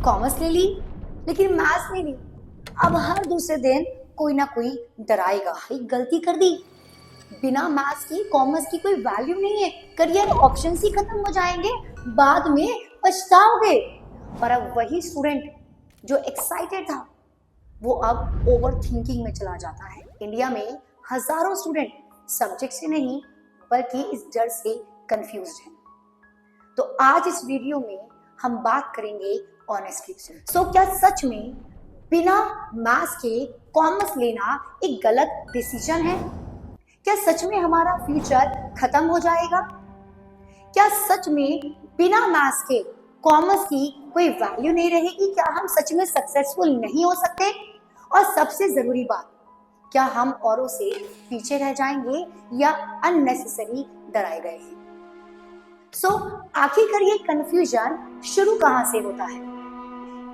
Commerce ले ली लेकिन maths नहीं ली। अब हर दूसरे दिन कोई ना कोई डराएगा, हाई गलती कर दी, बिना मैथ्स की कॉमर्स की कोई वैल्यू नहीं है, करियर ऑप्शंस ही खत्म हो जाएंगे, बाद में पछताओगे। पर अब वही स्टूडेंट जो एक्साइटेड था वो अब ओवर थिंकिंग में चला जाता है। इंडिया में हजारों स्टूडेंट सब्जेक्ट से नहीं बल्कि इस डर से कंफ्यूज्ड हैं। तो आज इस वीडियो में हम बात करेंगे ऑनेस्टली। सो क्या सच में बिना मैथ्स के कॉमर्स लेना एक गलत डिसीजन है? क्या सच में हमारा फ्यूचर खत्म हो जाएगा? क्या सच में बिना मैथ्स के कॉमर्स की कोई वैल्यू नहीं रहेगी? क्या हम सच में सक्सेसफुल नहीं हो सकते? और सबसे जरूरी बात, क्या हम औरों से पीछे रह जाएंगे या अननेसेसरी डराए गए हैं? सो आखिरकार ये कंफ्यूजन शुरू कहां से होता है?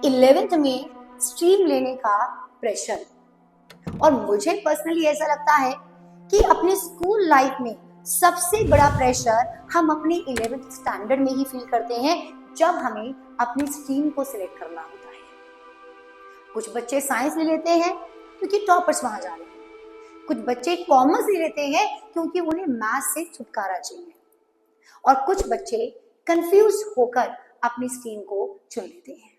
11th में स्ट्रीम लेने का प्रेशर। और मुझे पर्सनली ऐसा लगता है कि अपने स्कूल लाइफ में सबसे बड़ा प्रेशर हम अपने 11th स्टैंडर्ड में ही फील करते हैं, जब हमें अपनी स्ट्रीम को सिलेक्ट करना होता है। कुछ बच्चे साइंस ले लेते हैं क्योंकि टॉपर्स वहां जा रहे हैं, कुछ बच्चे कॉमर्स ले लेते हैं क्योंकि उन्हें मैथ्स से छुटकारा चाहिए, और कुछ बच्चे कंफ्यूज होकर अपनी स्ट्रीम को चुन लेते हैं।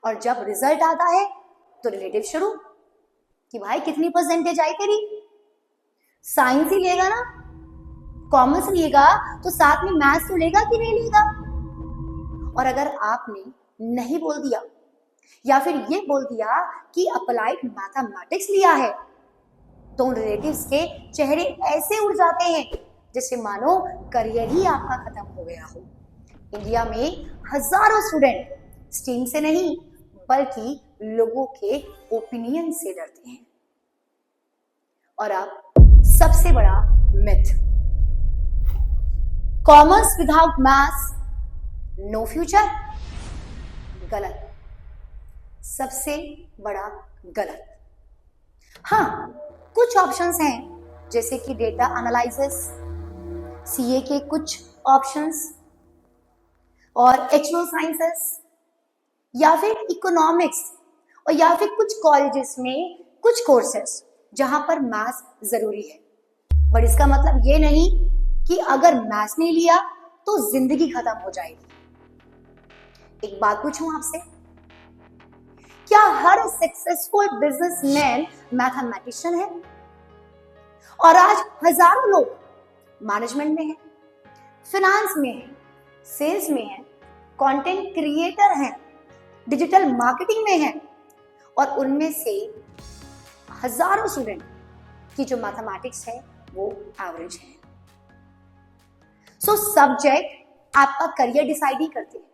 और जब रिजल्ट आता है तो रिलेटिव शुरू कि भाई कितनी परसेंटेज आई तेरी, साइंस ही लेगा ना, कॉमर्स लेगा तो साथ में मैथ्स तो लेगा कि नहीं लेगा? और अगर आपने नहीं बोल दिया या फिर ये बोल दिया कि अप्लाइड मैथमेटिक्स लिया है, तो उन रिलेटिव्स के चेहरे ऐसे उड़ जाते हैं जैसे मानो करियर ही आपका खत्म हो गया हो। इंडिया में हजारों स्टूडेंट स्ट्रीम से नहीं बल्कि लोगों के ओपिनियन से डरते हैं। और अब सबसे बड़ा myth, commerce without maths no future. गलत, सबसे बड़ा गलत। हाँ, कुछ ऑप्शंस हैं जैसे कि डेटा एनालिसिस, सीए के कुछ ऑप्शंस, और एचओ साइंसेस, या फिर इकोनॉमिक्स, और या फिर कुछ कॉलेजेस में कुछ कोर्सेस जहां पर मैथ्स जरूरी है। बट इसका मतलब ये नहीं कि अगर मैथ्स नहीं लिया तो जिंदगी खत्म हो जाएगी। एक बात पूछूं आपसे, क्या हर सक्सेसफुल बिजनेसमैन मैथमेटिशियन है? और आज हजारों लोग मैनेजमेंट में हैं, फिनांस में हैं, सेल्स में हैं, कंटेंट क्रिएटर हैं, डिजिटल मार्केटिंग में हैं, और उनमें से हजारों स्टूडेंट की जो मैथमेटिक्स है वो एवरेज है। सो सब्जेक्ट आपका करियर डिसाइड ही करते हैं।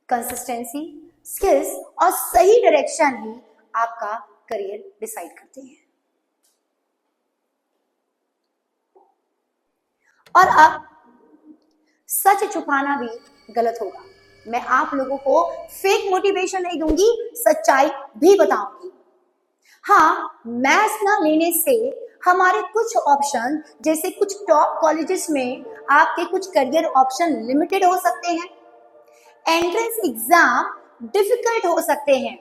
कंसिस्टेंसी, स्किल्स और सही डायरेक्शन ही आपका करियर डिसाइड करते हैं। और अब सच छुपाना भी गलत होगा। मैं आप लोगों को फेक मोटिवेशन नहीं दूंगी, सच्चाई भी बताऊंगी। हाँ, मैथ्स ना लेने से हमारे कुछ ऑप्शन जैसे कुछ टॉप कॉलेजेस में आपके कुछ करियर ऑप्शन लिमिटेड हो सकते हैं, एंट्रेंस एग्जाम डिफिकल्ट हो सकते हैं,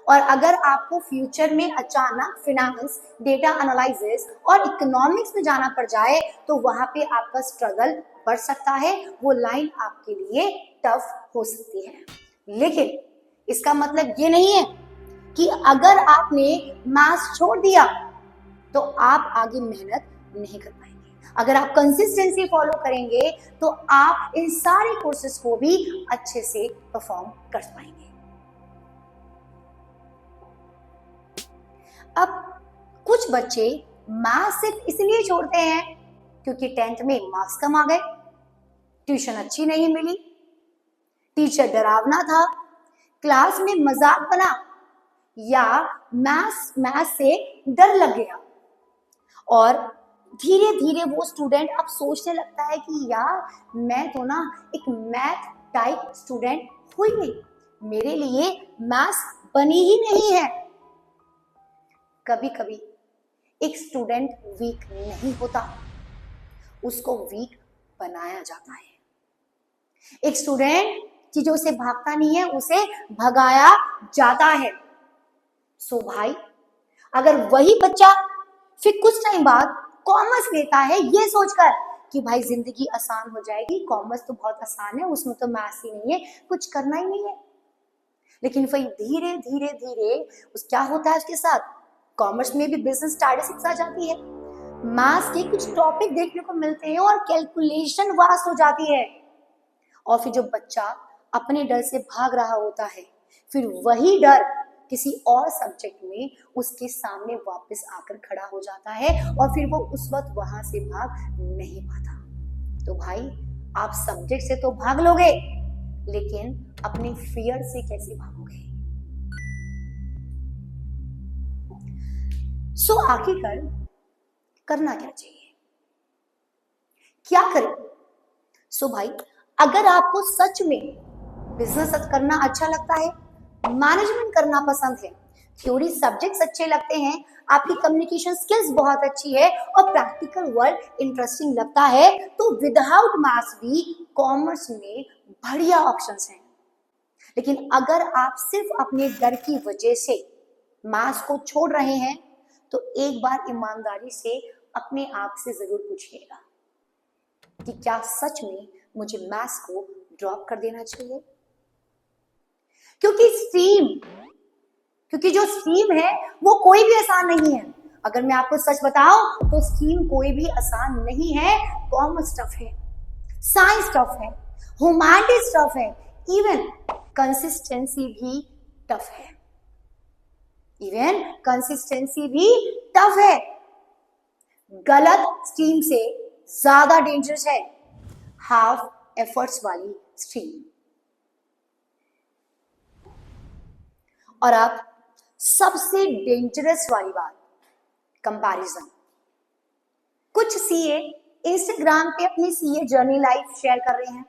और अगर आपको फ्यूचर में अचानक फिनांस, डेटा एनालिसिस और इकोनॉमिक्स में जाना पड़ जाए तो वहां पे आपका स्ट्रगल बढ़ सकता है, वो लाइन आपके लिए टफ हो सकती है। लेकिन इसका मतलब ये नहीं है कि अगर आपने मैथ्स छोड़ दिया तो आप आगे मेहनत नहीं कर पाएंगे। अगर आप कंसिस्टेंसी फॉलो करेंगे तो आप इन सारे कोर्सेज को भी अच्छे से परफॉर्म कर पाएंगे। अब कुछ बच्चे मैथ्स सिर्फ इसलिए छोड़ते हैं क्योंकि 10th में मार्क्स कम आ गए, ट्यूशन अच्छी नहीं मिली, टीचर डरावना था, क्लास में मजाक बना, या मैथ्स से डर लग गया। और धीरे धीरे वो स्टूडेंट अब सोचने लगता है कि यार मैं तो ना एक मैथ टाइप स्टूडेंट हुई नहीं, मेरे लिए मैथ्स बनी ही नहीं है। कभी कभी एक स्टूडेंट वीक नहीं होता, उसको वीक बनाया जाता है। एक स्टूडेंट चीजों से भागता नहीं है, उसे भगाया जाता है। सो भाई, अगर वही बच्चा फिर कुछ टाइम बाद कॉमर्स लेता है ये सोचकर कि भाई जिंदगी आसान हो जाएगी, कॉमर्स तो बहुत आसान है, उसमें तो मैथ्स ही नहीं है, कुछ करना ही नहीं है, लेकिन फिर धीरे धीरे धीरे क्या होता है उसके साथ, कॉमर्स में भी बिजनेस स्टैटिस्टिक्स आ जाती है, मैथ्स के कुछ टॉपिक देखने को मिलते हैं और कैलकुलेशन वास्ट हो जाती है। और फिर जो बच्चा अपने डर से भाग रहा होता है, फिर वही डर किसी और सब्जेक्ट में उसके सामने वापस आकर खड़ा हो जाता है और फिर वो उस वक्त वहां से भाग नहीं पाता। तो भाई, आप सब्जेक्ट से तो भाग लोगे, लेकिन अपने फियर से कैसे भागोगे? सो आखिरकार करना क्या चाहिए, क्या करें? सो भाई, अगर आपको सच में बिजनेस करना अच्छा लगता है, मैनेजमेंट करना पसंद है, थ्योरी सब्जेक्ट्स अच्छे लगते हैं, आपकी कम्युनिकेशन स्किल्स बहुत अच्छी है और प्रैक्टिकल वर्क इंटरेस्टिंग लगता है, तो विदाउट मैथ्स भी कॉमर्स में बढ़िया ऑप्शंस हैं। लेकिन अगर आप सिर्फ अपने डर की वजह से मैथ्स को छोड़ रहे हैं, तो एक बार ईमानदारी से अपने आप से जरूर पूछिएगा कि क्या सच में मुझे मैथ्स को ड्रॉप कर देना चाहिए? क्योंकि जो स्ट्रीम है वो कोई भी आसान नहीं है। अगर मैं आपको सच बताऊं तो स्ट्रीम कोई भी आसान नहीं है। कॉमर्स टफ है, साइंस टफ है, ह्यूमैनिटीज टफ है, इवन कंसिस्टेंसी भी टफ है। गलत स्ट्रीम से ज्यादा डेंजरस है हाफ एफर्ट्स वाली स्ट्रीम। और अब सबसे डेंजरस वाली बात, कंपैरिजन। कुछ सीए इंस्टाग्राम पे अपनी सीए जर्नी लाइफ शेयर कर रहे हैं,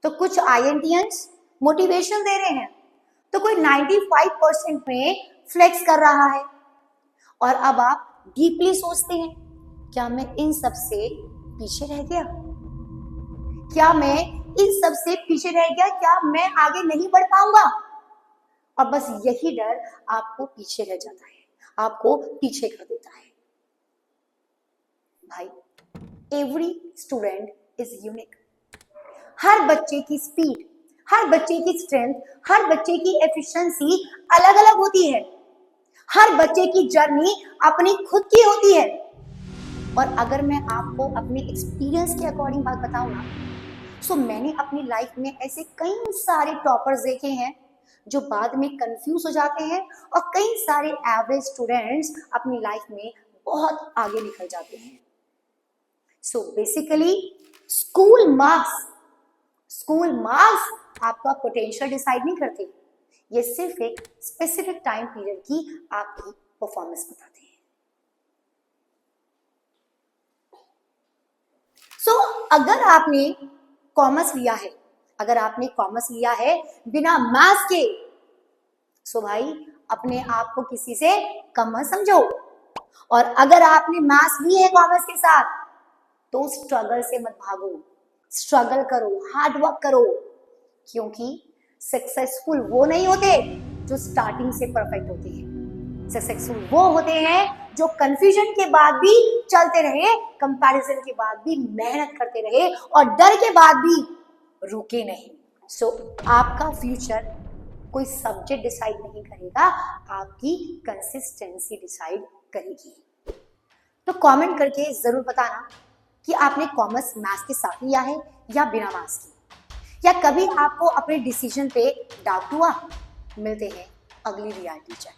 तो कुछ आईएनटीएंस मोटिवेशन दे रहे हैं, तो कोई 95% में फ्लेक्स कर रहा है। और अब आप डीपली सोचते हैं, क्या मैं इन सब से पीछे रह गया? क्या मैं आगे नहीं बढ़ पाऊंगा? और बस यही डर आपको पीछे रह जाता है, आपको पीछे कर देता है। भाई, एवरी स्टूडेंट इज यूनिक। हर बच्चे की स्पीड, हर बच्चे की स्ट्रेंथ, हर बच्चे की एफिशिएंसी अलग अलग होती है। हर बच्चे की जर्नी अपनी खुद की होती है। और अगर मैं आपको अपने एक्सपीरियंस के अकॉर्डिंग बात बताऊं ना, सो मैंने अपनी लाइफ में ऐसे कई सारे टॉपर्स देखे हैं जो बाद में कंफ्यूज हो जाते हैं, और कई सारे एवरेज स्टूडेंट्स अपनी लाइफ में बहुत आगे निकल जाते हैं। सो बेसिकली स्कूल मार्क्स आपका पोटेंशियल डिसाइड नहीं करते, ये सिर्फ एक स्पेसिफिक टाइम पीरियड की आपकी परफॉर्मेंस बताते हैं। सो अगर आपने कॉमर्स लिया है बिना मैथ्स के, सो भाई अपने आप को किसी से कम मत समझो। और अगर आपने मैथ्स ली है कॉमर्स के साथ, तो स्ट्रगल से मत भागो, स्ट्रगल करो, हार्ड वर्क करो, क्योंकि सक्सेसफुल वो नहीं होते जो स्टार्टिंग से परफेक्ट होते हैं। सक्सेसफुल वो होते हैं जो कंफ्यूजन के बाद भी चलते रहे, कंपैरिजन के बाद भी मेहनत करते रहे, और डर के बाद भी रुके नहीं। सो आपका फ्यूचर कोई सब्जेक्ट डिसाइड नहीं करेगा, आपकी कंसिस्टेंसी डिसाइड करेगी। तो कमेंट करके जरूर बताना कि आपने कॉमर्स मैथ्स के साथ लिया है या बिना मैथ्स के, या कभी आपको अपने डिसीजन पे डाउट हुआ। मिलते हैं अगली रियलिटी चेक।